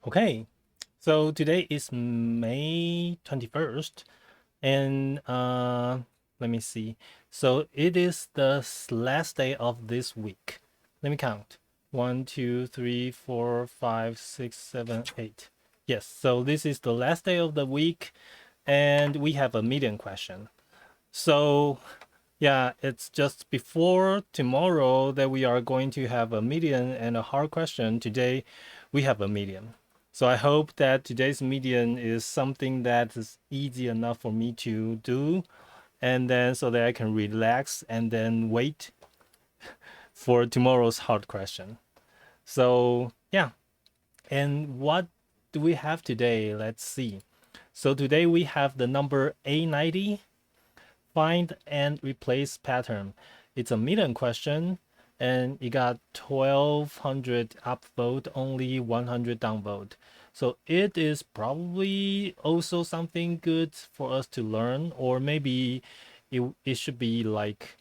Okay, so today is May 21st, and let me see. So it is the last day of this week. Let me count. 1, 2, 3, 4, 5, 6, 7, 8. Yes, so this is the last day of the week, and we have a medium question. So yeah, it's just before tomorrow that we are going to have a medium and a hard question. Today, we have a medium. So I hope that today's medium is something that is easy enough for me to do, and then so that I can relax and then wait for tomorrow's hard question. So yeah, and what do we have today? Let's see. So today we have the number A90. Find and replace pattern. It's a medium question, and you got 1200 upvote, only 100 downvote. So it is probably also something good for us to learn, or maybe it should be like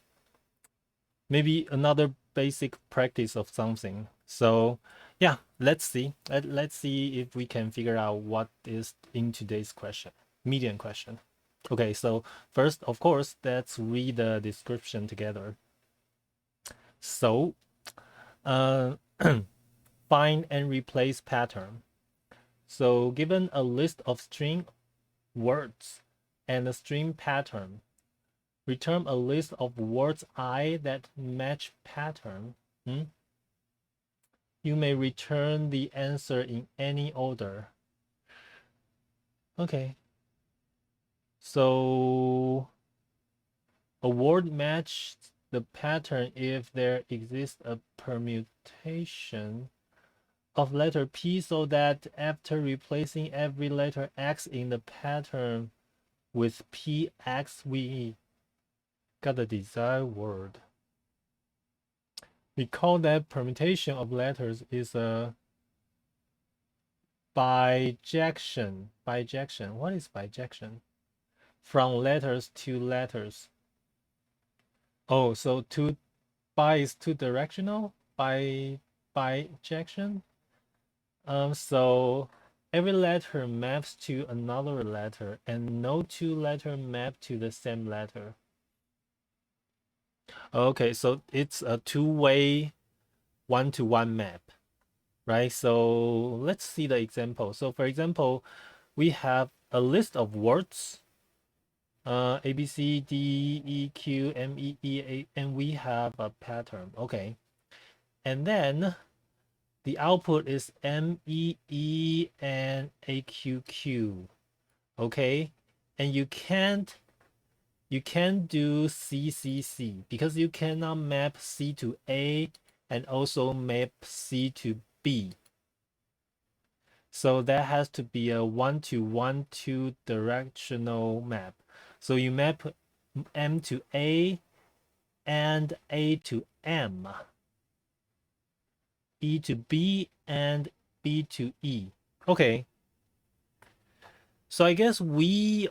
maybe another basic practice of something. So yeah, let's see. Let's see if we can figure out what is in today's question, medium question. Okay, so first, of course, let's read the description together. So, uh, find and replace pattern. So, given a list of string words and a string pattern, return a list of words I that match pattern. You may return the answer in any order. Okay. So, a word match the pattern if there exists a permutation of letter P so that after replacing every letter X in the pattern with PX, we got the desired word. We call that permutation of letters is a bijection. Bijection. What is bijection? From letters to letters. Oh, so bi is two directional? Bijection? So every letter maps to another letter, and no two letter map to the same letter. Okay, so it's a two-way one-to-one map, right? So let's see the example. So for example, we have a list of words, A, B, C, D, E, Q, M, E, E, A, and we have a pattern. Okay, and then the output is M, E, E, and A, Q, Q. Okay, and you can't do C, C, C because you cannot map C to A and also map C to B. So that has to be a 1-to-1 two directional map. So you map M to A and A to M, E to B and B to E. Okay. So I guess we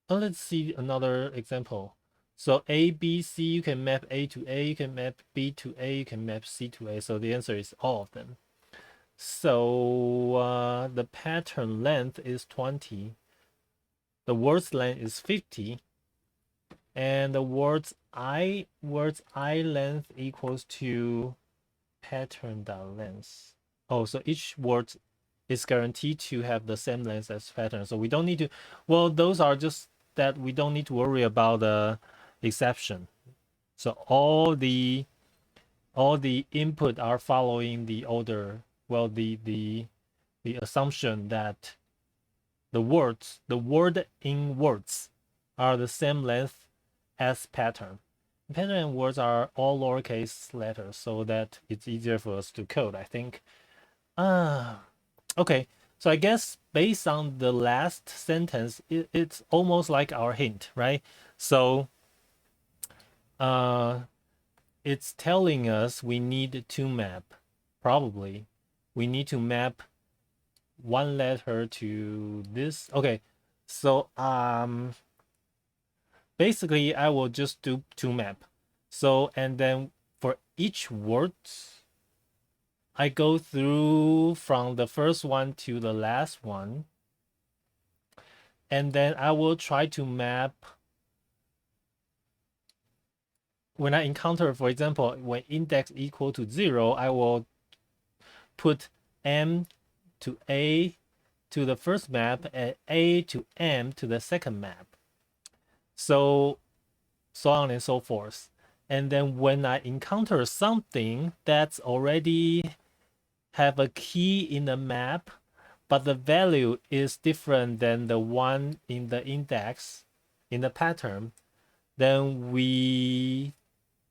let's see another example. So A, B, C, you can map A to A, you can map B to A, you can map C to A. So the answer is all of them. So the pattern length is 20. The words length is 50. And the words I length equals to pattern dot length. Oh, so each word is guaranteed to have the same length as pattern. So we don't need to, well, those are just that we don't need to worry about the exception. So all the input are following the order. Well, the assumption that the word in words are the same length as pattern. Pattern and words are all lowercase letters, so that it's easier for us to code, I think. Okay. So I guess based on the last sentence, it's almost like our hint, right? So uh, it's telling us we need to map, probably. We need to map one letter to this. Okay. So basically I will just do to map. So, and then for each word, I go through from the first one to the last one. And then I will try to map when I encounter, for example, when index equal to 0, I will put M to A to the first map and A to M to the second map. So on and so forth. And then when I encounter something that's already have a key in the map, but the value is different than the one in the index in the pattern, then we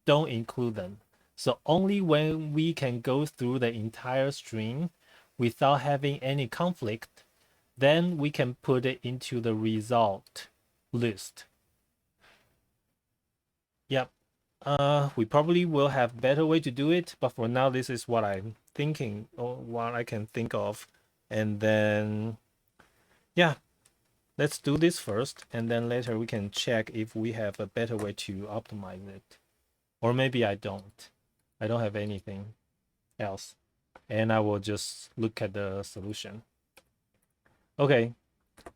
don't include them. So only when we can go through the entire string without having any conflict, then we can put it into the result list. Yep. We probably will have better way to do it, but for now, this is what I'm thinking or what I can think of. And then, yeah, let's do this first, and then later we can check if we have a better way to optimize it. Or maybe I don't. I don't have anything else. And I will just look at the solution. Okay,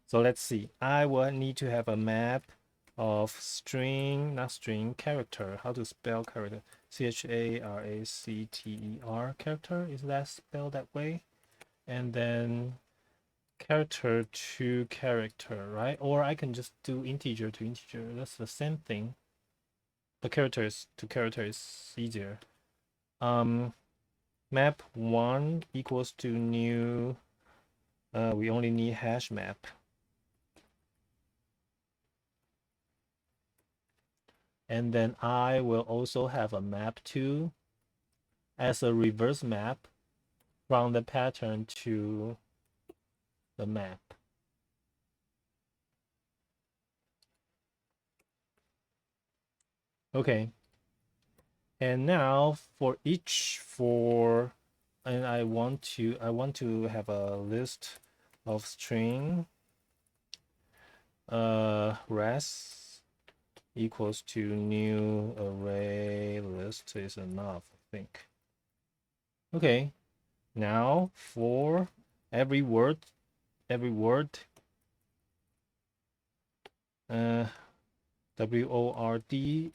so let's see. I will need to have a map of string, not string, character. How to spell character? CHARACTER, character. Is that spelled that way? And then character to character, right? Or I can just do integer to integer. That's the same thing. But characters to character is easier. Map 1 equals to new. We only need hash map. And then I will also have a map 2 as a reverse map from the pattern to the map. Okay. And now and I want to have a list of string res equals to new array list is enough, I think. Okay. Now for every word WORD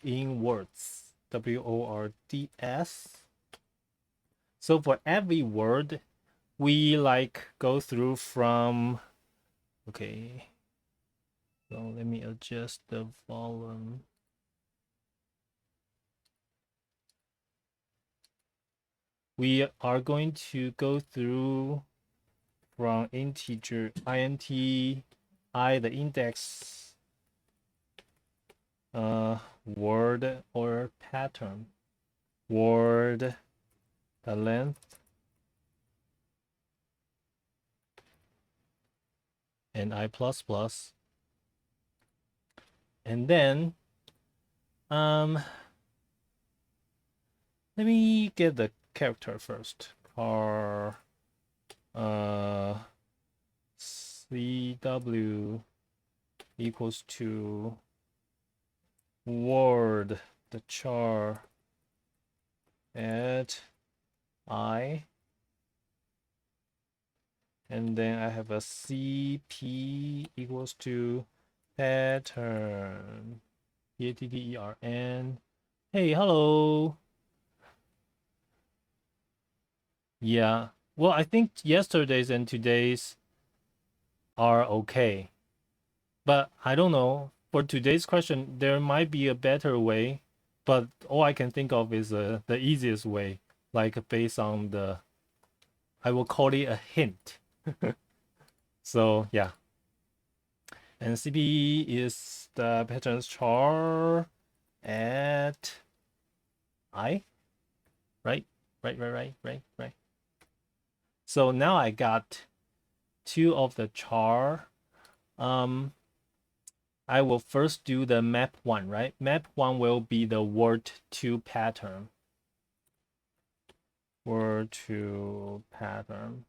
in words, WORDS. So for every word, we like go through from, okay, so let me adjust the volume. We are going to go through from integer int I, the index, word or pattern, word, the length, and I++. And then let me get the character first. Car CW equals to word, the char at I, and then I have a CP equals to pattern, PATTERN. Hey, hello. Yeah, well, I think yesterday's and today's are okay, but I don't know. For today's question, there might be a better way, but all I can think of is the easiest way, like based on the, I will call it a hint. So yeah. And CP is the patterns char at I, right? Right. So now I got two of the char. I will first do the map 1, right? Map 1 will be the word to pattern. Word to pattern.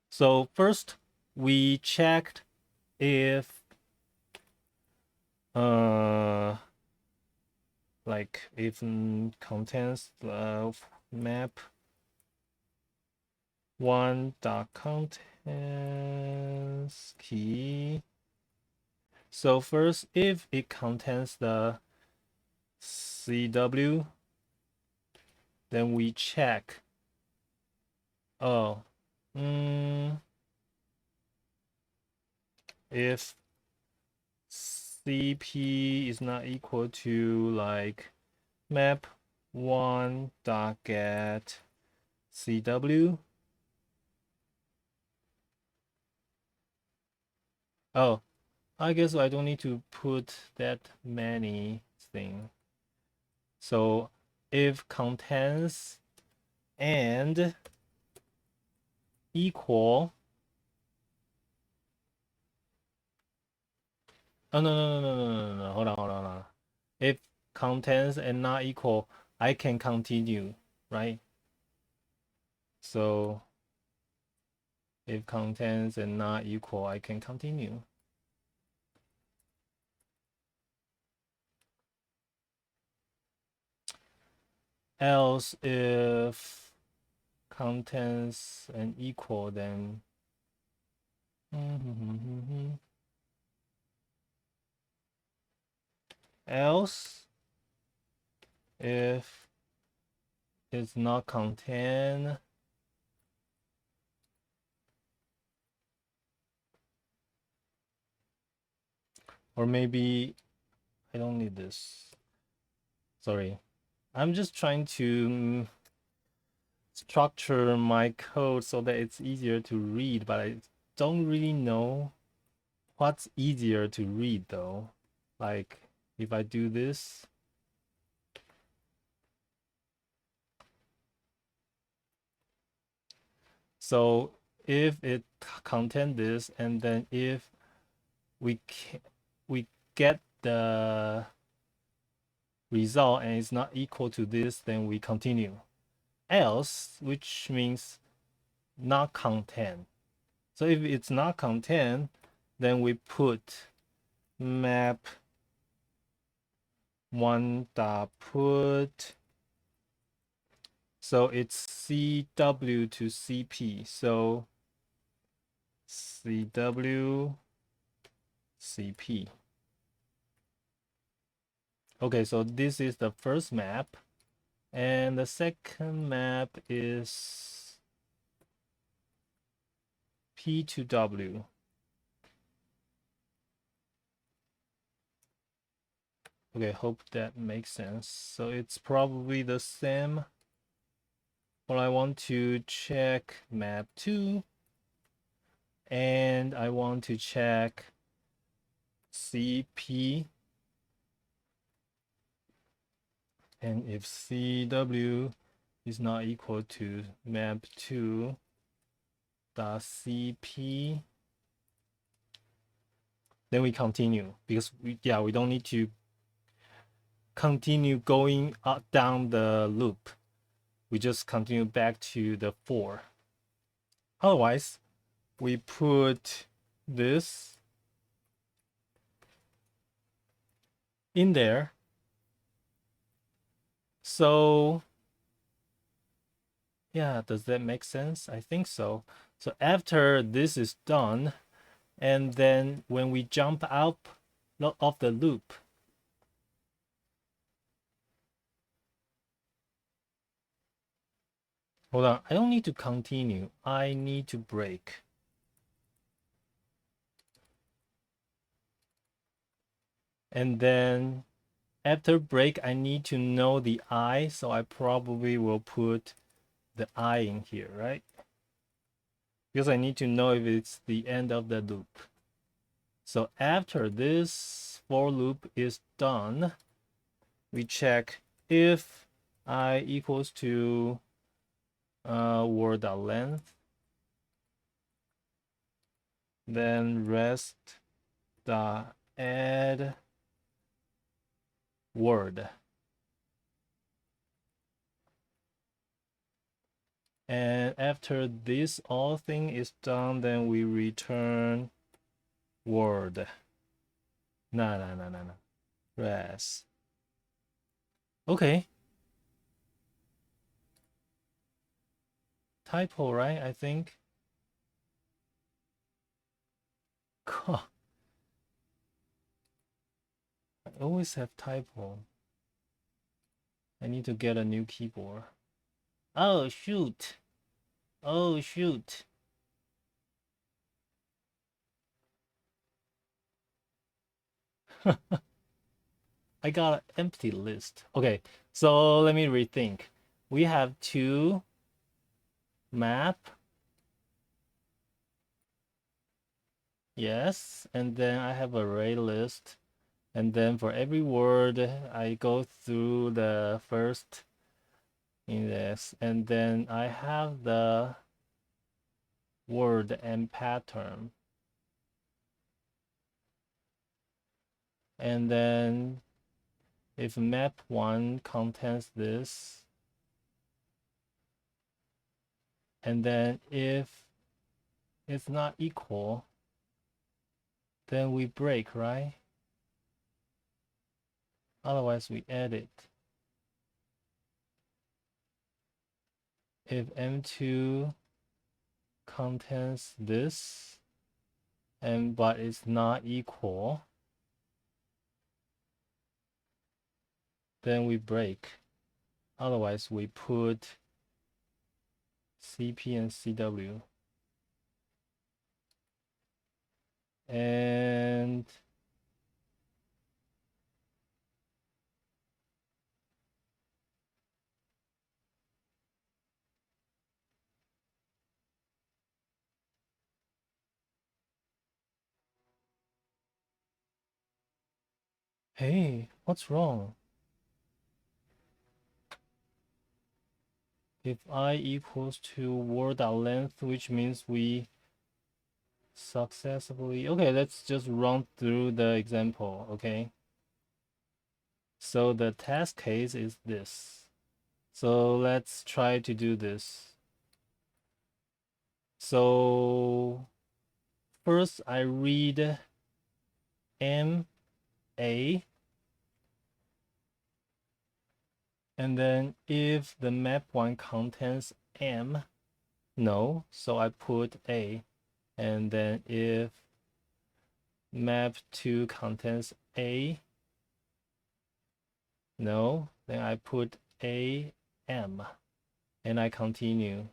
So first we checked if like if contains the map one dot contents key. So first, if it contains the CW, then we check. Oh, if CP is not equal to like map one dot get CW. Oh, I guess I don't need to put that many thing. So if contains and equal. Oh no. Hold on. If contains and not equal, I can continue, right? So if contains and not equal, I can continue. Else if contains and equal, then else if it's not contain, or maybe I don't need this. Sorry, I'm just trying to structure my code so that it's easier to read, but I don't really know what's easier to read though. Like if I do this, so if it contain this, and then if we get the result and it's not equal to this, then we continue. Else, which means not contain. So if it's not contain, then we put map one dot put. So it's CW to CP. So CW CP. Okay, so this is the first map. And the second map is P to W. Okay, hope that makes sense. So it's probably the same. But I want to check map 2. And I want to check CP. And if CW is not equal to map 2 dot CP, then we continue, because we don't need to continue going up down the loop. We just continue back to the 4. Otherwise, we put this in there. So yeah, does that make sense? I think so. So after this is done, and then when we jump out of the loop, hold on, I don't need to continue. I need to break. And then after break, I need to know the I, so I probably will put the I in here, right? Because I need to know if it's the end of the loop. So after this for loop is done, we check if I equals to word.length, then rest.add word. And after this all thing is done, then we return word. No. res. Okay. Typo, right? I think. I always have typo. I need to get a new keyboard. Oh, shoot. Oh, shoot. I got an empty list. Okay, so let me rethink. We have two map. Yes, and then I have array list. And then for every word, I go through the first index. And then I have the word and pattern. And then if map 1 contains this, and then if it's not equal, then we break, right? Otherwise we edit. If M2 contains this, and but it's not equal, then we break. Otherwise we put CP and CW. And hey, what's wrong? If I equals to word.length, which means we successfully, okay, let's just run through the example, okay? So the test case is this. So let's try to do this. So first I read M A, and then if the map 1 contains M, no, so I put A. And then if map 2 contains A, no, then I put A M, and I continue.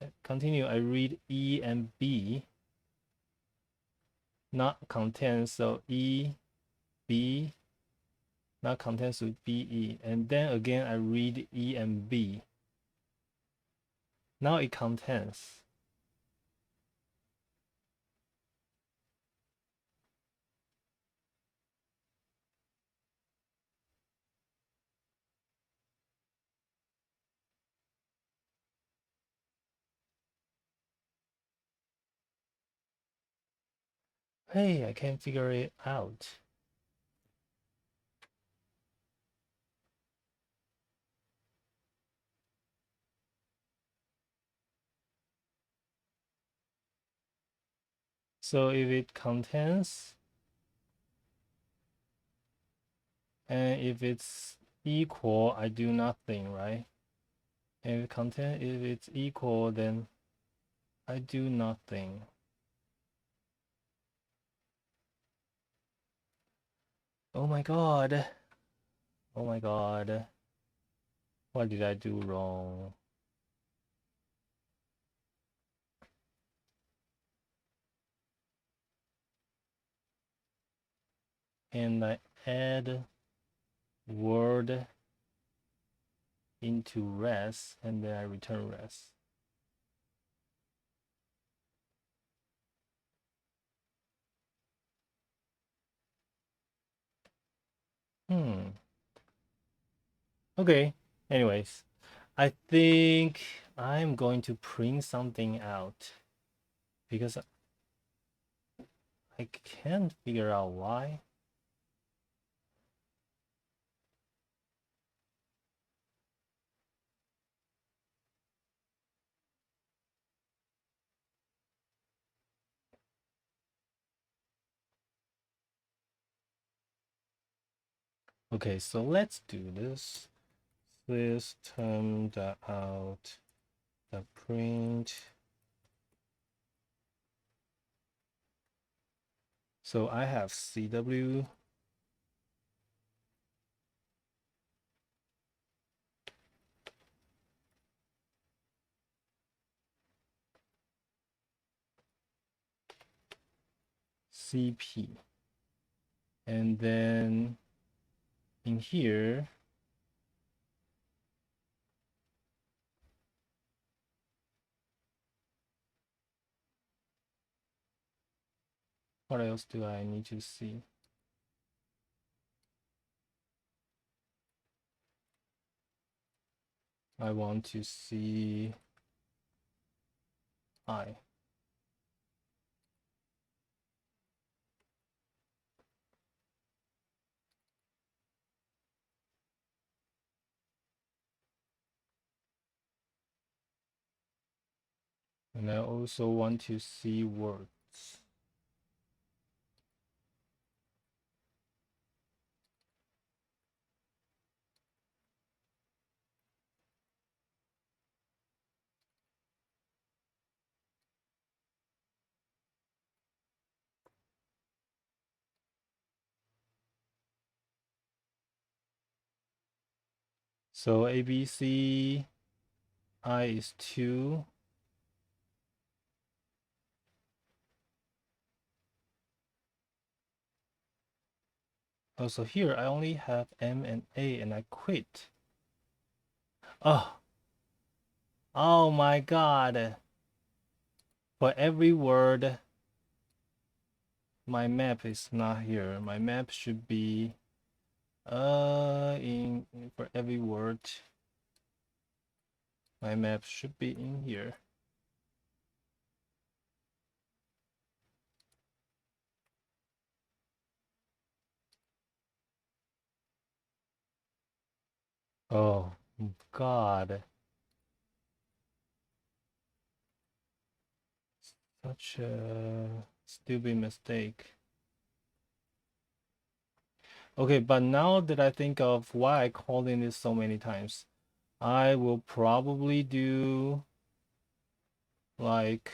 I read E and B, not contains, so E, B, not contains with BE. And then again, I read E and B. Now it contains. Hey, I can figure it out. So if it contains, and if it's equal, I do nothing, right? And if it's equal, then I do nothing. Oh my god. Oh my god. What did I do wrong? And I add word into res, and then I return res. Okay, anyways, I think I'm going to print something out because I can't figure out why. Okay, so let's do this. System.out the print. So I have CW CP, and then in here, what else do I need to see? I want to see I. And I also want to see words. So ABC, I is 2. Also here, I only have M and A and I quit. Oh, oh my God. For every word, my map is not here. My map should be in for every word. My map should be in here. Oh God. Such a stupid mistake. Okay, but now that I think of why I called in this so many times, I will probably do like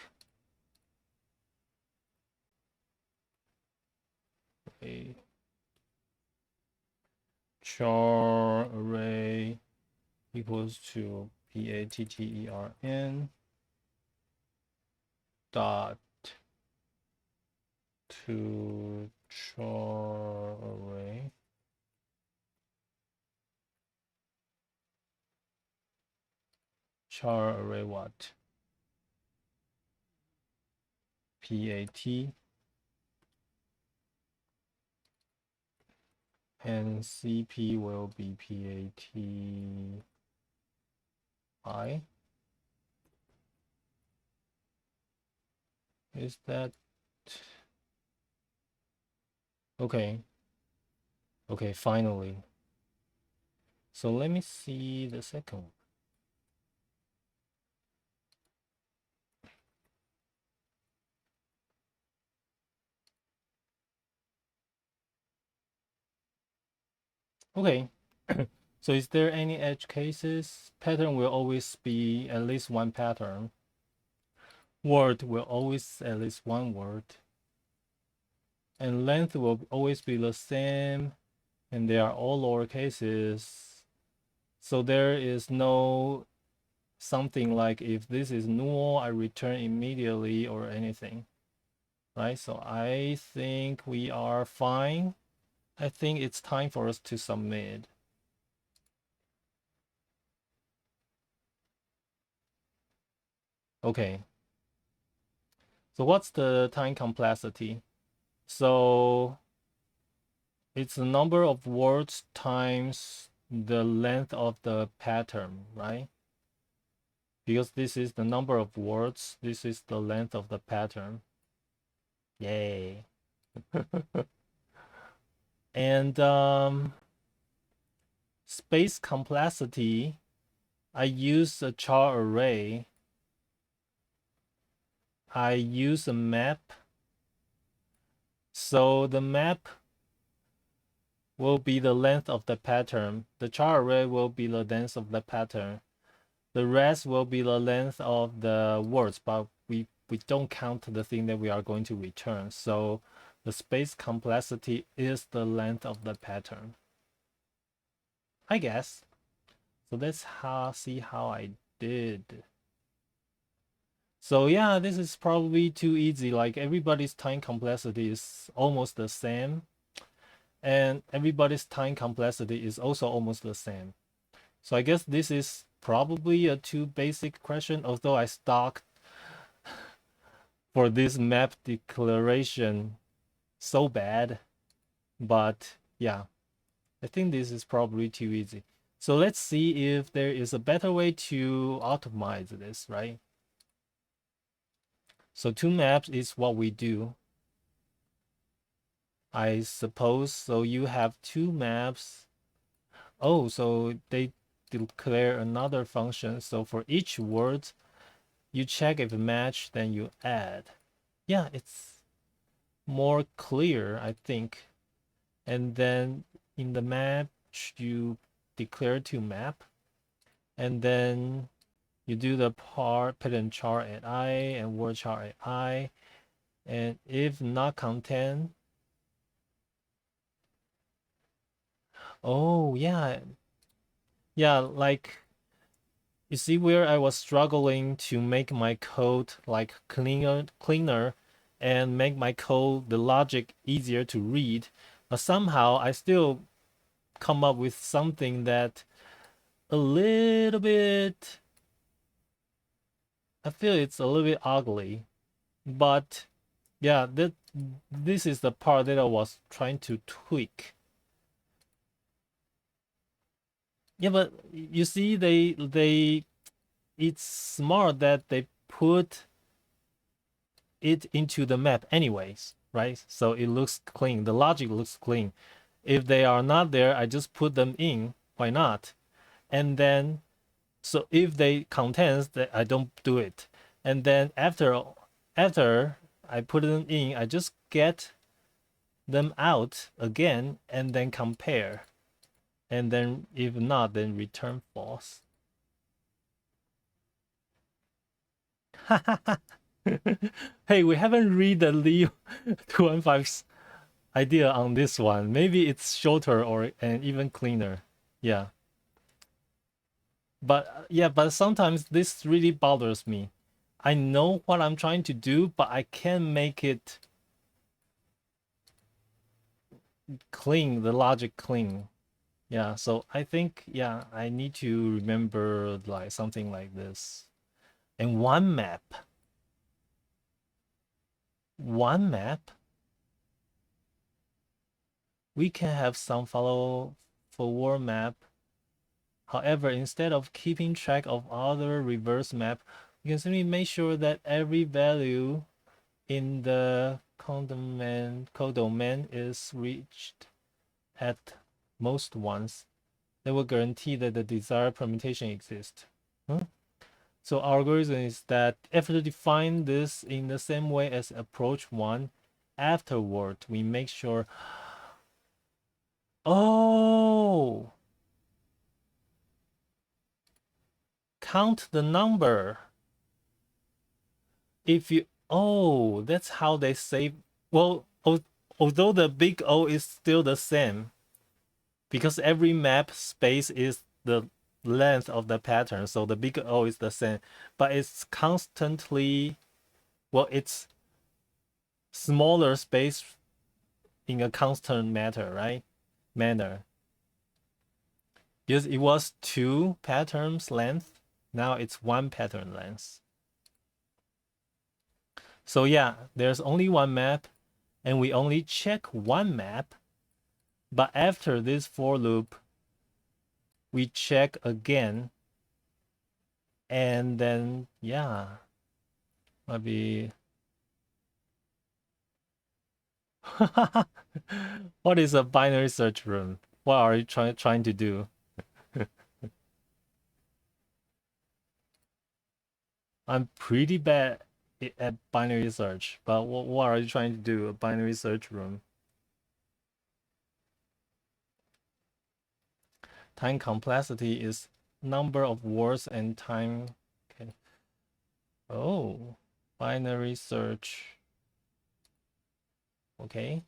a char array equals to pattern dot to char array. Char array what? PAT and CP will be PATI. Is that okay? Okay, finally. So let me see the second one. Okay. So is there any edge cases? Pattern will always be at least one pattern. Word will always at least one word. And length will always be the same. And they are all lower cases. So there is no something like if this is null, I return immediately or anything. Right? So I think we are fine. I think it's time for us to submit. Okay. So what's the time complexity? So it's the number of words times the length of the pattern, right? Because this is the number of words, this is the length of the pattern. Yay. And space complexity, I use a char array. I use a map. So the map will be the length of the pattern. The char array will be the length of the pattern. The rest will be the length of the words, but we don't count the thing that we are going to return. So the space complexity is the length of the pattern, I guess. So let's see how I did. So yeah, this is probably too easy. Like everybody's time complexity is almost the same, and everybody's time complexity is also almost the same. So I guess this is probably a too basic question, although I stuck for this map declaration so bad. But yeah, I think this is probably too easy. So let's see if there is a better way to optimize this, right? So two maps is what we do, I suppose. So you have two maps. Oh, so they declare another function. So for each word, you check if it match, then you add. Yeah, it's more clear, I think. And then in the map, you declare to map, and then you do the pattern char at I and word char at I, and if not content, oh yeah, yeah, like you see where I was struggling to make my code like cleaner and make my code the logic easier to read, but somehow I still come up with something that a little bit, I feel it's a little bit ugly. But yeah, this is the part that I was trying to tweak. Yeah, but you see, it's smart that they put it into the map anyways, right? So it looks clean. The logic looks clean. If they are not there, I just put them in. Why not? And then, so if they contains that, I don't do it. And then after I put them in, I just get them out again and then compare. And then if not, then return false. Hey, we haven't read the Leo 215's idea on this one. Maybe it's shorter or and even cleaner. Yeah. But yeah, but sometimes this really bothers me. I know what I'm trying to do, but I can't make it clean, the logic clean. Yeah, so I think yeah, I need to remember like something like this. And one map, we can have some follow forward map. However, instead of keeping track of other reverse map, we can simply make sure that every value in the codomain is reached at most once. That will guarantee that the desired permutation exists. Huh? So our algorithm is that after define this in the same way as approach one, afterward we make sure, oh, count the number. If you, oh, that's how they save. Well, although the big O is still the same, because every map space is the length of the pattern, so the big O is the same, but it's constantly, well, it's smaller space in a constant matter, right? Manner. Because it was two patterns length, now it's one pattern length. So yeah, there's only one map, and we only check one map, but after this for loop, we check again, and then yeah, maybe. What is a binary search room? What are you trying to do? I'm pretty bad at binary search, but what are you trying to do? A binary search room? Time complexity is number of words and time. Okay. Oh, binary search. Okay.